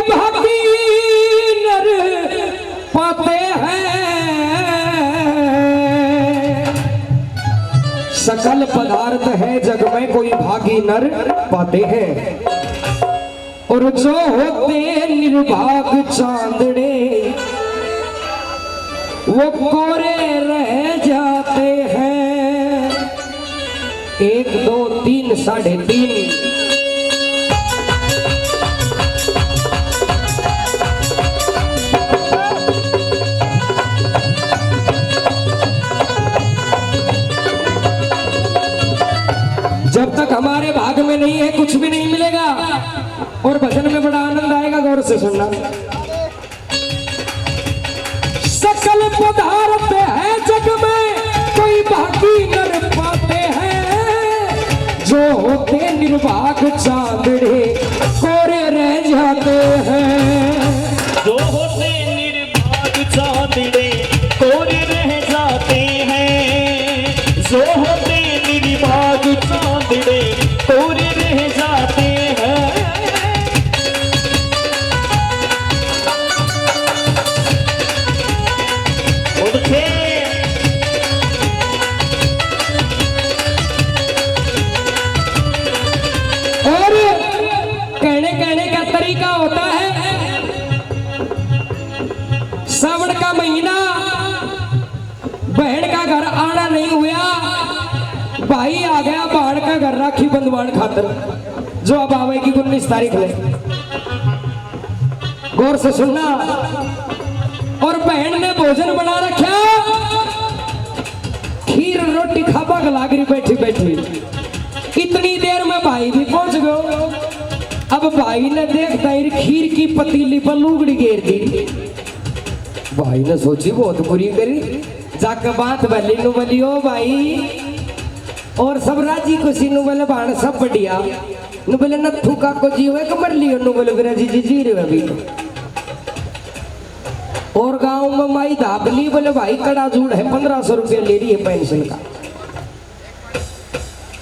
भागी नर पाते हैं। सकल पदार्थ है जग में कोई भागी नर पाते हैं। और जो होते निर्भाग चांदड़े वो कोरे रह जाते हैं। 1 2 3 साढ़े 3। जब तक हमारे भाग में नहीं है कुछ भी नहीं मिलेगा। और भजन में बड़ा आनंद आएगा, गौर से सुनना। सकल पदार्थ है जग में कोई भागी नर पाते हैं। जो होते निर्भाग चांदड़े कोरे रह जाते हैं। जो होते निर्भाग चांदड़े कोरे रह जाते हैं। जो होते निर्भाग चांदड़े कोरे रह जाते हैं। और कहने का तरीका होता है, सावन का महीना, बहन का घर आना नहीं हुआ, भाई आ गया बाढ़ का घर राखी बंधवान खातर, जो अब आवेगी 19 तारीख में। गौर से सुनना। और बहन ने भोजन बना रखा, खीर रोटी खाबा लाग रही बैठी बैठी। इतनी देर में भाई भी पहुंच गयो। अब भाई ने देखता ही खीर की पतीली पर लुगड़ी घेर दी। भाई ने सोची बहुत बुरी करी, जाकर बात भली नु बोली, ओ भाई और सब राजी खुशी नु बोले बाण सब बढ़िया नु बोले नथु का को जीवे कमर लियो नु बोले विराजी जी रहे अभी। और गांव में माई धाबली बोले भाई कड़ा जूड़ है 1500 रुपया ले रही है पेंशन का।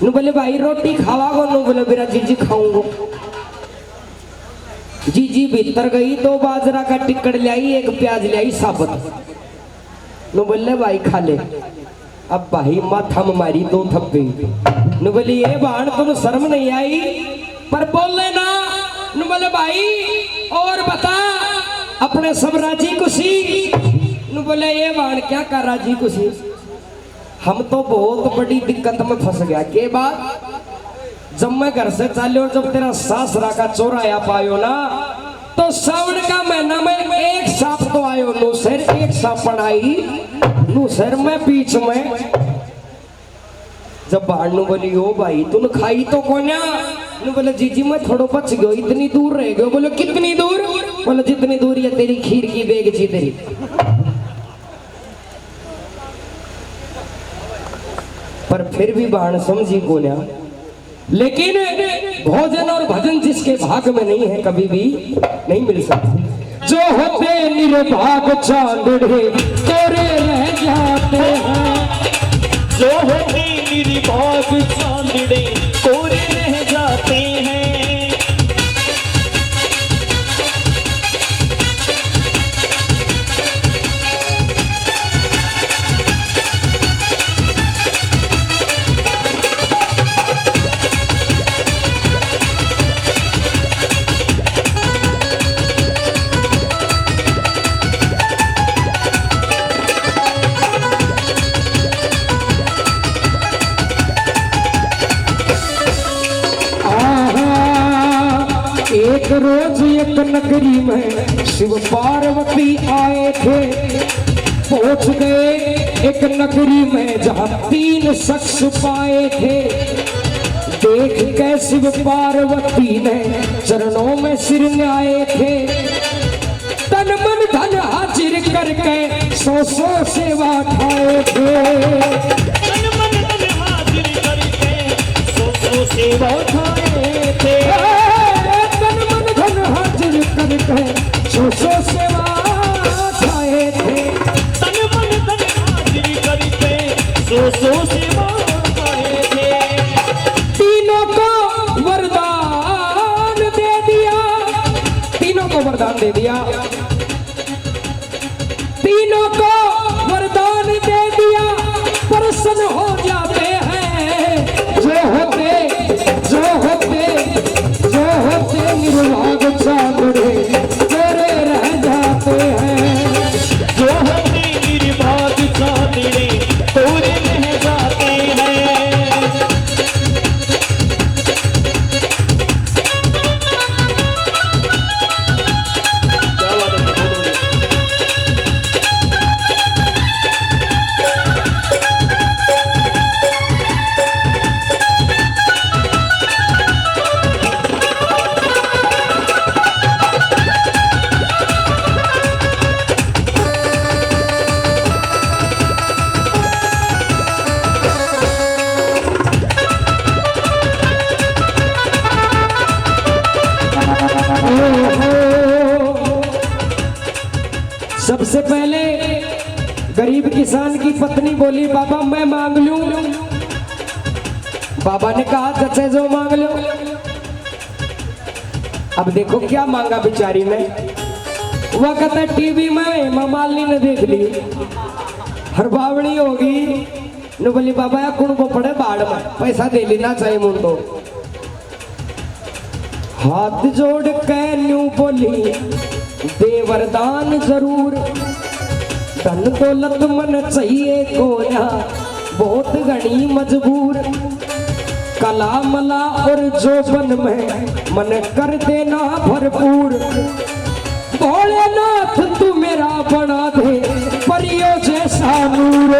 नु बोले भाई रोटी खावागो नु बोले विराजी जी खाऊंगो। जी भीतर गई, 2 बाजरा का टिक्कड़ लाई, 1 प्याज लाई साबुत। नु बोले भाई खा ले। अब भाई माथा में मारी 2 थप्पे। नु बोली ये बाण तुम शर्म नहीं आई पर बोल लेना। नु बोले भाई और बता अपने सब राजी खुशी। नु बोले ये बाण क्या कर राजी खुशी, हम तो बहुत बड़ी दिक्कत में फंस गया। के बाद जब मैं घर से चाले और जब तेरा सासरा का चौराया पायो ना, तो सावन का महीना में 1 सांप तो आयो नु सर, 1 सांपन आई नु सर में बीच में। जब बाणू बोली ओ भाई तूने खाई तो कोन्या। नु बोले जी मैं थोड़ो बच गयो, इतनी दूर रह गयो। बोले कितनी दूर? बोले जितनी दूर ये तेरी खीर की बेग जी तेरी। पर फिर भी बाण समझी कोन्या। लेकिन भोजन और भजन जिसके भाग में नहीं है कभी भी नहीं मिल सकता। जो होते निर्भाग चांदड़े कोरे रह जाते हैं। जो होते निर्भाग चांदड़े कोरे रह जाते हैं। एक रोज एक नगरी में शिव पार्वती आए थे। पहुंच गए एक नगरी में जहां 3 शख्स पाए थे। देख के शिव पार्वती ने चरणों में सिर न्याए थे। तन मन धन हाजिर करके 100 सेवा खाए थे। तन मन धन हाजिर करके 100 सेवा खाए थे। हाजिर करके 100 सेवा खाए थे। तन मन धन हाजिर करके 100 सेवा खाए थे। तीनों को वरदान दे दिया। तीनों को वरदान दे दिया, तीनों को वरदान दे दिया, प्रसन्न हो जाते हैं। जो होते निर्भाग चांदड़े तेरे रह जाते हैं। जो होते निर्बाध चांदड़े तोरे रह जाते हैं। क्या बात है, बहुत बढ़िया। सबसे पहले गरीब किसान की पत्नी बोली, बाबा मैं मांग लूं। बाबा ने कहा जैसे जो मांग लो। अब देखो क्या मांगा बेचारी ने। वह कहता टीवी में मामाली ने देख ली, हर बावड़ी होगी न बोली बाबा या कुण को पड़े बाढ़ में पैसा दे लेना चाहिए मुंडो। हाथ जोड़ के न्यू बोली दे वरदान जरूर, धन दौलत मन चाहिए कोना बहुत घनी मजबूर, कला मला और जोबन में मन कर देना भरपूर। भोलेनाथ तू मेरा बना दे परियों जैसा नूर।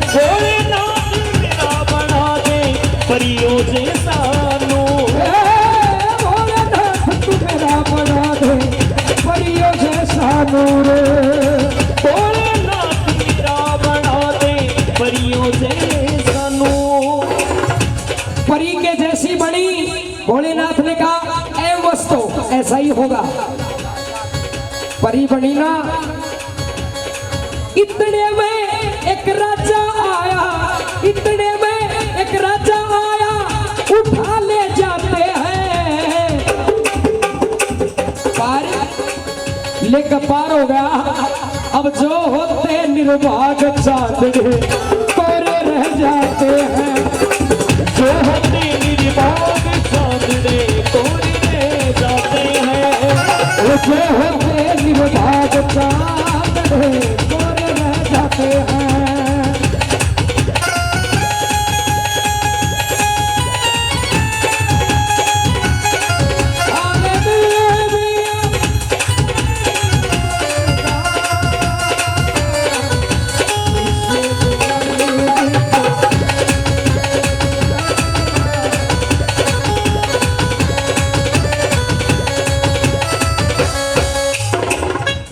भोलेनाथ मेरा बना दे परियों जैसा नूर। भोलेनाथ तू मेरा बना दे परियों जैसा नूर। भोलेनाथ मेरा बना दे परियों जैसा नूर। परी के जैसी बड़ी। भोलेनाथ ने कहा ऐ वस्तु ऐसा ही होगा। परी बनी ना, इतने में एक राजा आया, इतने में एक राजा आया, उठा ले जाते हैं। पार लेकर पार हो गया। अब जो होते निर्भाग चांदड़े कोरे रह जाते हैं। जो होते निर्बाध चांदड़े कोरे रह जाते हैं। जो होते निर्भाग चांदड़े कोरे रह जाते हैं।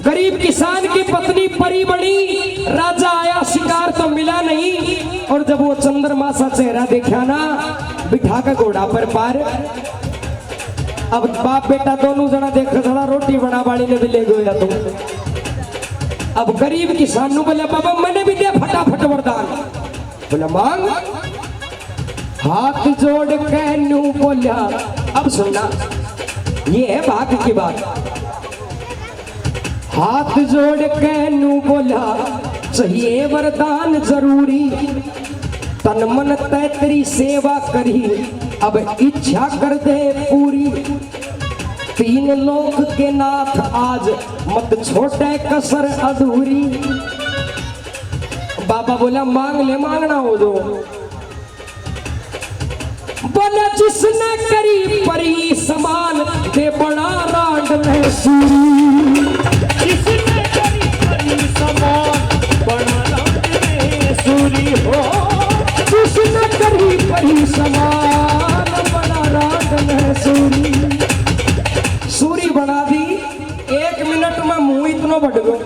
गरीब किसान की पत्नी परी बड़ी। राजा आया, शिकार तो मिला नहीं। और जब वो चंद्रमा सा चेहरा देखा ना, बिठा के घोड़ा पर पार। अब बाप बेटा दोनों जना देख थोड़ा रोटी बना बाड़ी ने भी ले गया तुम। अब गरीब किसान नु बोले बाबा मैंने भी दिया फटाफट वरदान। बोला मांग। हाथ जोड़ के नू बोला। अब सुनना, ये है भाग्य की बात। हाथ जोड़ के नू बोला चाहिए वरदान जरूरी, तन मन तै तेरी सेवा करी, अब इच्छा कर दे पूरी। तीन लोक के नाथ आज मत छोटे कसर अधूरी। बाबा बोला मांग ले, मांगना हो जो। बोला जिसने करी परी समान दे बड़ा रांड में सूरी। जिसने करी परी समान बड़ा रांड में सूरी हो। जिसने करी परी समान बड़ा रांड में सूरी। सूरी बना दी। 1 मिनट में मुंह इतना बढ़ गया।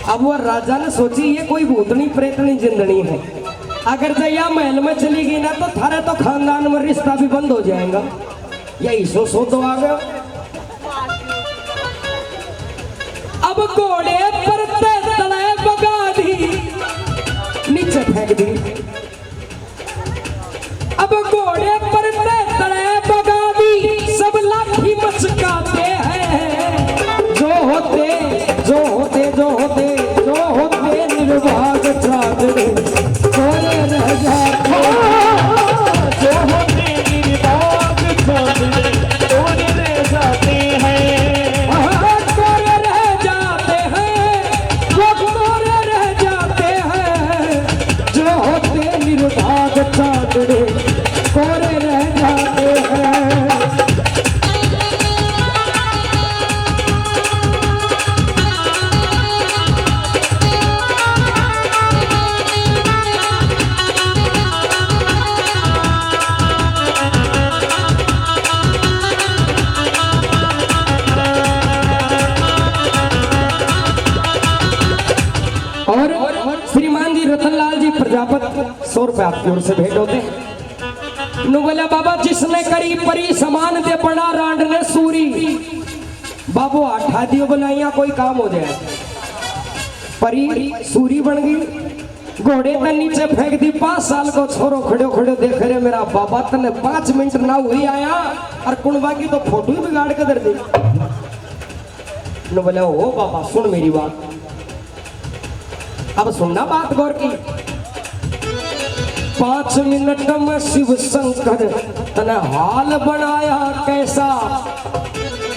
अब वह राजा ने सोची ये कोई भूतनी प्रेतनी जिंदनी है, अगर जया महल में चली गई ना तो थारे तो खानदान में रिश्ता भी बंद हो जाएगा। यही सो तो आ गया। अब घोड़े पर तले बगा दी, नीचे फेंक दी। अब घोड़े पर तले बगा दी, सब लाठी मचकाते हैं। प्रजापत 100 रुपए आपकी ओर से भेंट होते हैं। नु बोला बाबा जिसने करी परी समान दे बना रांड ने सूरी। बाबू आठा दियो बोला यहाँ कोई काम हो जाए। परी सूरी बन गई, घोड़े के नीचे फेंक दी। 5 साल को छोरो खड़ो खड़ो देख रहे मेरा बाबा तने 5 मिनट ना हुई आया और कुणबा की तो फोटो ही बिगाड़ के दर दी। नु बोला ओ बाबा सुन मेरी बात, अब सुनना बात गौर की। 5 मिनट में शिव शंकर तने हाल बनाया कैसा।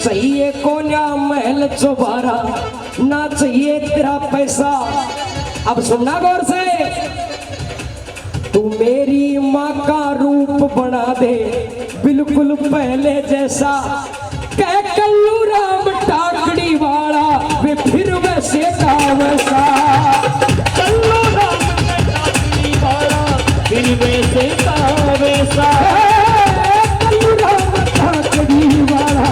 चाहिए कोन्या महल चौबारा, ना चाहिए तेरा पैसा। अब सुनना गौर से, तू मेरी माँ का रूप बना दे बिल्कुल पहले जैसा। कह कल्लू राम टाकड़ी वाला वे फिर वैसे का वैसा। कल्लू राम टाकड़ी वाला फिर वैसे का वैसा। कल्लू राम टाकड़ी वाला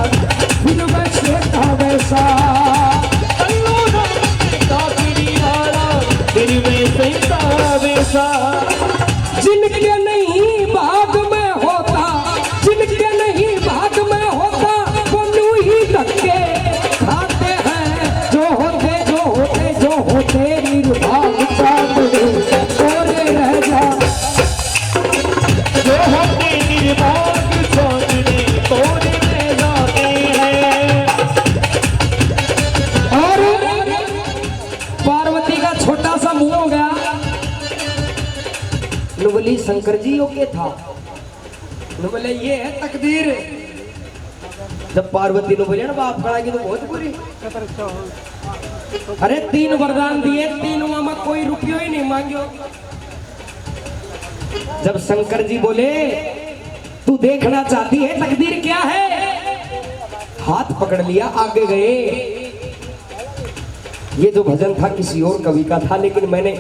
फिर वैसे का वैसा। कल्लू राम टाकड़ी वाला फिर वैसे का वैसा। जिनके नहीं भाग में होता, जिनके नहीं भाग में होता वो यूं ही धक्के खाते हैं। जो होते निर्भाग चांदनी तोरे रह जा। जो होते निर्भाग चांदनी तोरे रह जाते हैं। और पार्वती का छोटा सा मुंह हो गया। बोली शंकर जी यो के था। बोले ये है तकदीर। जब पार्वती ने बोले ना बाप खड़ा की तो बहुत बुरी। अरे 3 वरदान दिए, 3 में कोई रुपयो ही नहीं मांगियो। जब शंकर जी बोले तू देखना चाहती है तकदीर क्या है, हाथ पकड़ लिया आगे गए। ये जो भजन था किसी और कवि का था, लेकिन मैंने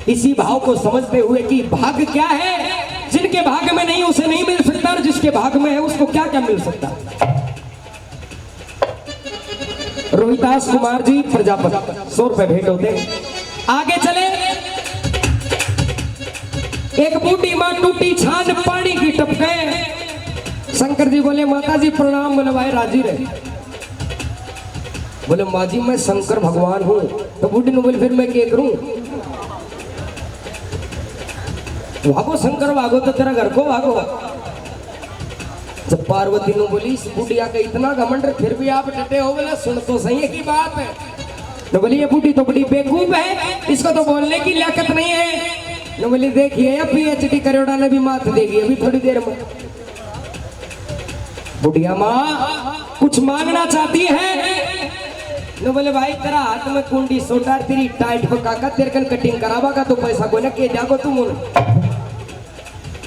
इसी भाव को समझते हुए कि भाग्य क्या है। जिनके भाग्य में नहीं उसे नहीं मिल सकता, और जिसके भाग्य में है उसको क्या क्या मिल सकता। रोहिदास कुमार जी प्रजापति 100 रुपए भेंट होते हैं। आगे चले। एक बूढ़ी मां टूटी छान पानी की टपके। शंकर जी बोले माता जी प्रणाम। बोले भाई राजी रहे। बोले माँ जी मैं शंकर भगवान हूँ। तो बूढ़ी ने बोले फिर मैं क्या करूं। भागो शंकर भागो तो तेरा घर को भागो। जब पार्वती ने बोली इस बुढ़िया का इतना घमंड फिर भी आप डटे हो। बोला सुन तो सही है की बात है। तो बोली ये बूढ़ी तो बड़ी बेवकूफ है, इसको तो बोलने की लियाकत नहीं है। तो बोली देखिए PhD करोड़ा ने भी मात देगी अभी थोड़ी देर में। बुढ़िया माँ कुछ मांगना चाहती है। न बोले भाई तेरा हाथ में कुंडी सोटा तेरी टाइट पकाका तेरे कन कटिंग करावागा तो पैसा को ना के जागो तुम।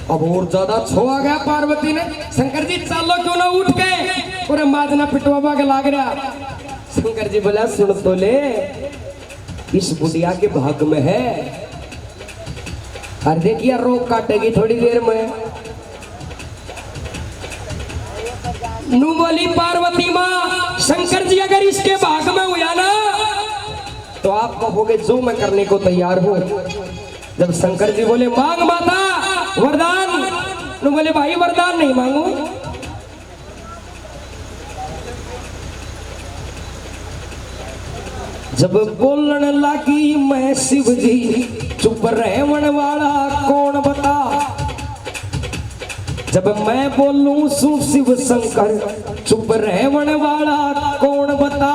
अब और ज्यादा छो आ गया पार्वती ने। शंकर जी चलो क्यों ना उठ के पूरे माजना पिटवा के लाग रहा। शंकर जी बोला सुन तो ले इस बुढ़िया के भाग में है। अरे देखिए रोक काटेगी थोड़ी देर में। नू बोली पार्वती माँ शंकर जी अगर इसके भाग में हुआ ना तो आप कहोगे जो मैं करने को तैयार हूं। जब शंकर जी बोले मांग माता वरदान। नू बोले भाई वरदान नहीं मांगू। जब बोलने लगी मैं शिव जी चुप रहने वाला कौन बता। जब मैं बोलूं सु शिव शंकर चुप रहने वाला कौन बता।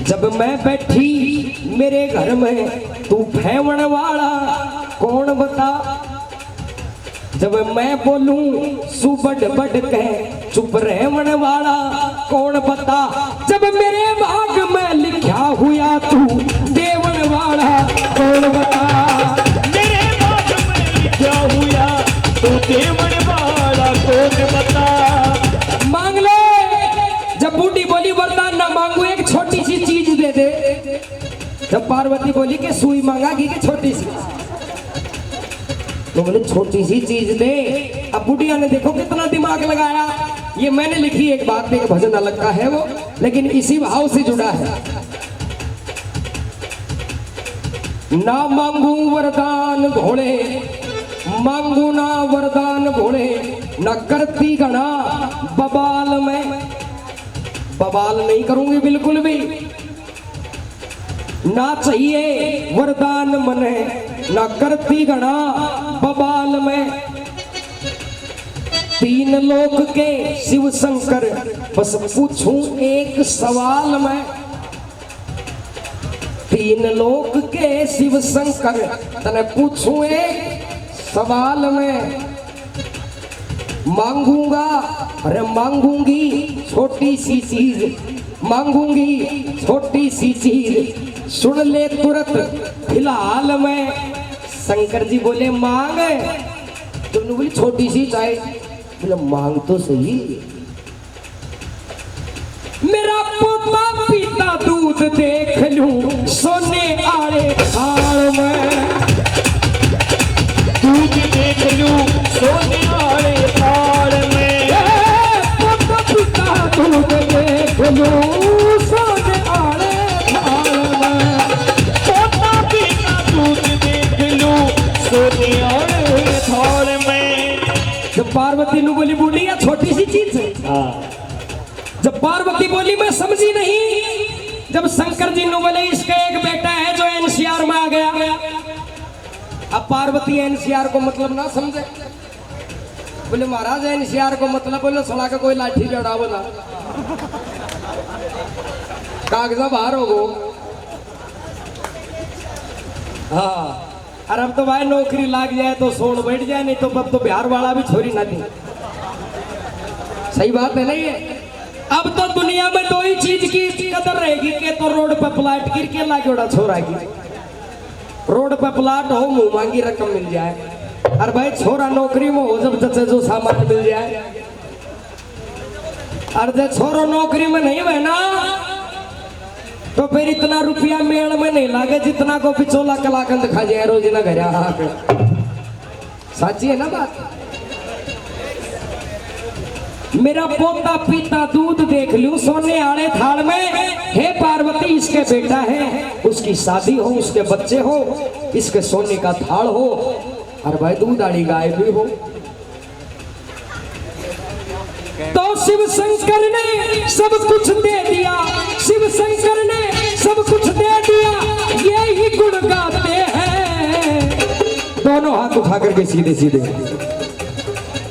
जब मैं बैठी मेरे घर में तू फेवण वाला कौन बता। जब मैं बोलूं सु बड़ बड़ कह चुप रहने वाला कौन बता। जब मेरे भाग में लिखा हुआ तू देवन वाला कौन बता। मेरे भाग में लिखा हुआ तू देवन वाला कौन बता। मांग ले। जब बूढ़ी बोली वरदान ना मांगू एक छोटी सी चीज दे दे। जब पार्वती बोली कि सुई मांगा कि छोटी सी, तो बोले छोटी सी चीज दे। अब बुढ़िया ने देखो कितना दिमाग लगाया। ये मैंने लिखी एक बात, एक भजन अलग का है वो, लेकिन इसी भाव से जुड़ा है। ना मांगू वरदान भोले, मांगू ना वरदान भोले, न करती गणा बबाल में, बबाल नहीं करूंगी बिल्कुल भी, ना चाहिए वरदान मने, न करती गणा बबाल में। तीन लोक के शिव शंकर बस पूछूं एक सवाल मैं, तीन लोक के शिव शंकर तने पूछूं एक सवाल में। मांगूंगा अरे मांगूंगी छोटी सी चीज, मांगूंगी छोटी सी चीज, सुन ले तुरंत फिलहाल में। शंकर जी बोले मांग, तुमने बोली छोटी सी चाहे, बोले मांग तो सही। मेरा पोता पीता दूध देख लूं सोने आले थाल में, दूध देख लूं सोने आले थाल में। पोता पीता दूध देख लूं सोने आले थाल में, पोता पीता दूध देख लूं सोने आले थाल में। जब पार्वती ने बोली बूढ़िया छोटी सी चीज है, जब पार्वती बोली मैं समझी नहीं, जब शंकर जी ने बोले इसका एक बेटा है जो एनसीआर में आ गया, अब पार्वती एनसीआर को मतलब ना समझे, बोले महाराज एनसीआर को मतलब, बोले सड़ा का कोई लाठी जड़ा बोला कागजा बाहर हो गो। हाँ और अब तो भाई नौकरी लाग जाए तो सोन बैठ जाए, नहीं तो अब तो बिहार वाला भी छोरी ना दी। सही बात है नहीं है। अब तो दुनिया में दो ही चीज की कदर रहेगी कि तो रोड पे प्लाट गिर के लागे उड़ा छोरा की, रोड पे प्लाट हो मुंह मांगी रकम मिल जाए, और भाई छोरा नौकरी में हो जब जैसे जो सामान मिल जाए, और जब छोरो नौकरी में नहीं है ना तो फिर इतना रुपया मेल में नहीं लागे जितना को पिछोला कलाकंद खा जाए रोज ना घर। साची है ना बात। मेरा पोता पीता दूध देख लूं सोने आले थाल में, हे पार्वती इसके बेटा है, उसकी शादी हो उसके बच्चे हो, इसके सोने का थाल हो, और भाई दूध आड़ी गाय भी हो। तो शिव शंकर ने सब कुछ दे दिया, शिव शंकर ने सब कुछ दे दिया, ये ही गुण गाते हैं। दोनों हाथ उठा करके सीधे सीधे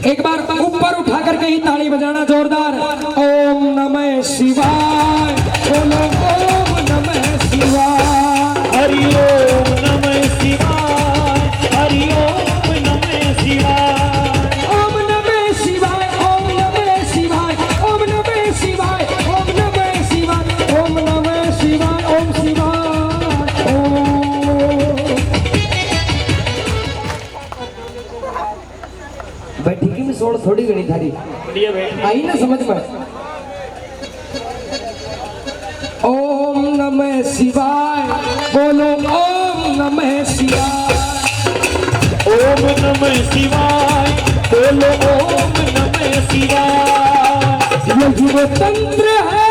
एक बार ऊपर उठा करके ही ताली बजाना जोरदार। ओम नमः शिवाय, बोलो ओम नमः शिवाय, हरि ओम नमः शिवाय, हरि ओम नमः शिवाय, ओम नमः शिवाय, ओम नमः शिवाय, ओम नमः शिवाय, ओम नमः शिवाय, ओम नमः शिवाय, ओम शिवाय ओम। बैठी की में सोच थोड़ी घनी थारी बढ़िया भाई। आई ना समझ में। ओम नमः शिवाय, बोलो ओम नमः शिवाय, ओम नमः शिवाय, बोलो ओम नमः शिवाय। यही वो तंत्र है,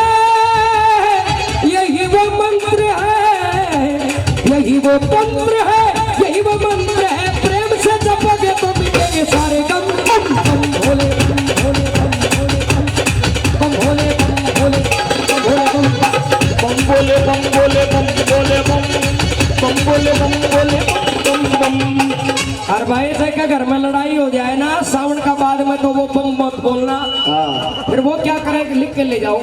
यही वो मंत्र है, यही वो तंत्र है, यही वो मंत्र है, प्रेम से जपोगे तो मिटेंगे सारे गम। बम भोले बम भोले बम भोले बम भोले बम भोले बम भोले बम बम बोले बम, बम बोले बम बोले बम, बम बम। और भाई से क्या घर में लड़ाई हो जाए ना सावन का बाद में तो वो बम मत बोलना, फिर वो क्या करे लिख के ले जाओ।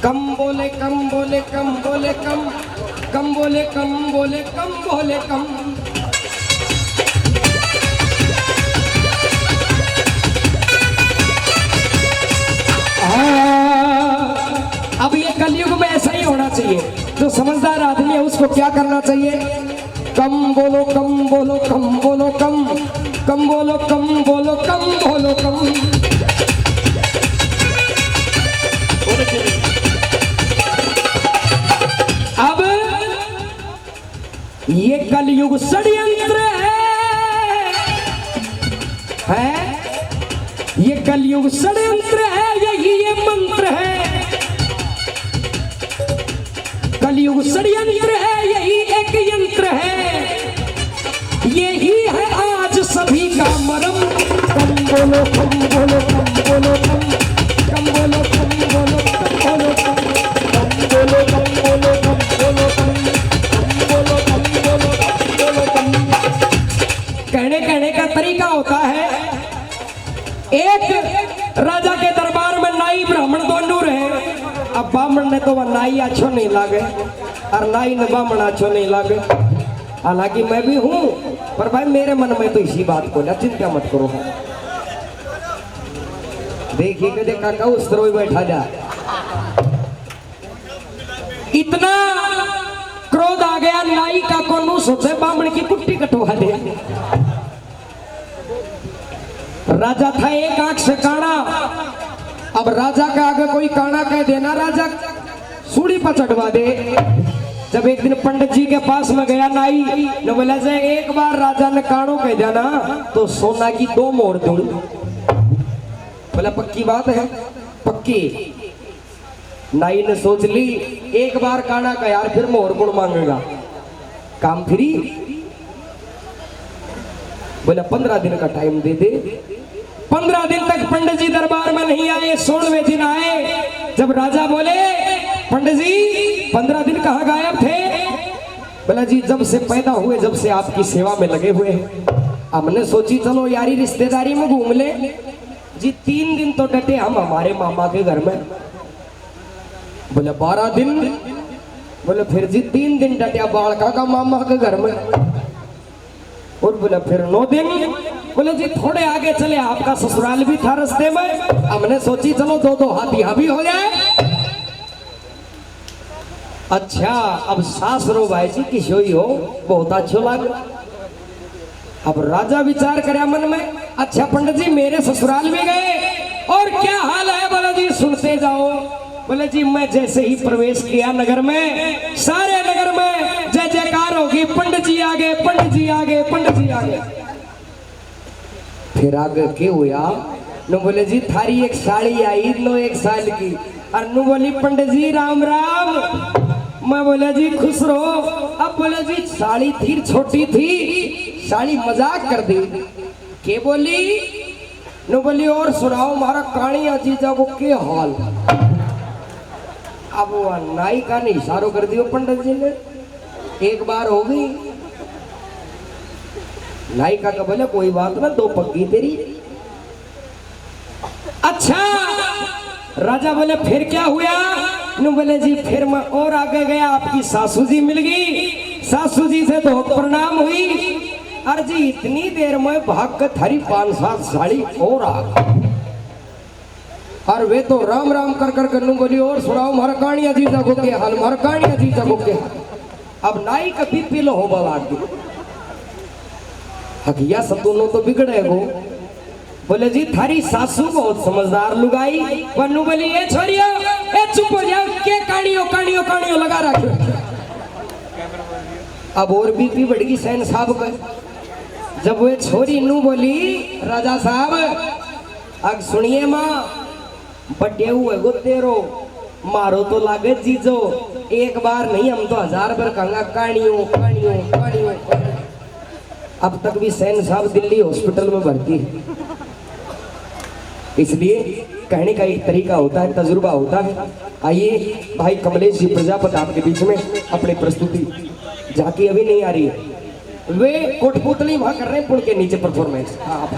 कम बोले कम बोले कम बोले कम, कम बोले कम बोले कम बोले कम। अब ये कलयुग में ऐसा ही होना चाहिए, जो समझदार आदमी है उसको क्या करना चाहिए, कम बोलो कम बोलो कम बोलो कम, कम बोलो कम बोलो कम बोलो कम। अब ये कलयुग षड्यंत्र है, ये कलयुग षड्यंत्र है, यही ये मंत्र है। कलयुग षड्यंत्र है, यही एक यंत्र है, यही है आज सभी का मरम। कम बोलो कम बोलो कम बोलो कम, कम बोलो कम बोलो कम बोलो कम, कम बोलो कम बोलो कम बोलो कम, कम बोलो कम बोलो कम बोलो कम। कहने का तरीका होता है, एक राजा के दरबार में नाई ब्राह्मण दोनों रहे। अब ब्राह्मण ने तो वह नाई अच्छो नहीं लागे और नाई ने ब्राह्मण अच्छो नहीं लागे। हालांकि मैं भी हूं, पर भाई मेरे मन में तो इसी बात को ना, चिंता मत करो। देखिए कि देखा का उस तरह बैठा जा, इतना क्रोध आ गया नाई का को सोचे ब्राह्मण की कुट्टी कटवा दे। राजा था एक आंख से काना, अब राजा का आगे कोई काना कह देना राजा सूढ़ी पर चढ़वा दे। जब एक दिन पंडित जी के पास में गया नाई ने बोला से एक बार राजा ने कानो कह दिया ना तो सोना की 2 मोहर दूं। बोला पक्की बात है? पक्की। नाई ने सोच ली एक बार काना का यार फिर मोहर गुण मांगेगा, काम फ्री। बोला 15 दिन का टाइम दे दे। 15 दिन तक पंडित जी दरबार में नहीं आए। 16वें दिन आए। जब राजा बोले पंडित जी 15 दिन कहाँ गायब थे? बोला जी जब से पैदा हुए, जब से आपकी सेवा में लगे हुए हैं। हमने सोची चलो यारी रिश्तेदारी में घूम ले। जी 3 दिन तो डटे हम हमारे मामा के घर में। बोले 12 दिन। बोले फिर जी 3 दिन डटे बालका का मामा के घर में। और बोला फिर 9 दिन। बोले जी थोड़े आगे चले आपका ससुराल भी था रास्ते में, हमने सोची चलो 2-2 हाथ यहाँ भी हो जाए। अच्छा अब सास रो भाई जी किशोई हो, बहुत अच्छा लगा। अब राजा विचार करे मन में, अच्छा पंडित जी मेरे ससुराल भी गए और क्या हाल है? बोला जी सुनते जाओ। बोले जी मैं जैसे ही प्रवेश किया नगर में, सारे नगर में जय जयकार होगी, पंडित जी आ गए, पंडित जी आ गए, पंडित जी आ गए। फिर आगे क्या हुआ? नु बोले जी थारी एक साड़ी आई 1 साल की। और नु बोली पंडित जी राम राम। मैं बोला जी खुश रहो। अब बोले जी साड़ी थी छोटी थी, साड़ी मजाक कर दी। के बोली? नु बोली और सुनाओ हमारा कानिया जीजा को के हाल। अब वो नाई का ने इशारो कर दियो पंडित जी ने। एक बार हो गई। नाई का बोले कोई बात ना, 2 पक्की तेरी। अच्छा राजा बोले फिर क्या हुआ? नु बोले जी फिर मैं और आगे गया, आपकी सासू जी मिल गई। सासू जी से तो प्रणाम हुई। अरे जी इतनी देर में भाग कर थारी 5-7 साड़ी और आ गई। और वे तो राम राम कर कर कर बोली और सुनाओ हमारा कानिया जीजा को के हाल, हमारा कानिया जीजा को के हाल। अब नाई का बीपी लो हो बला हकिया सब दोनों तो बिगड़े हो। बोले जी थारी सासू बहुत समझदार लुगाई। पन्नू बोली ए छोरियो ए चुप हो जाओ, के कानियो कानियो कानियो लगा रखे। अब और बीपी बढ़ गई सैन साहब का। जब वो छोरी नू बोली राजा साहब अब सुनिए माँ, बटे हुए गो तेरो मारो तो लागे जीजो, एक बार नहीं हम तो 1000 बार कहूंगा कानियो कानियो कानियो। अब तक भी सैन साहब दिल्ली हॉस्पिटल में भर्ती है। इसलिए कहने का एक तरीका होता है, तजुर्बा होता है। आइए भाई कमलेश जी प्रजापति आपके बीच में अपनी प्रस्तुति, झांकी अभी नहीं आ रही है, वे कोटपुतली वहां कर रहे हैं पुल के नीचे परफॉर्मेंस। हाँ आप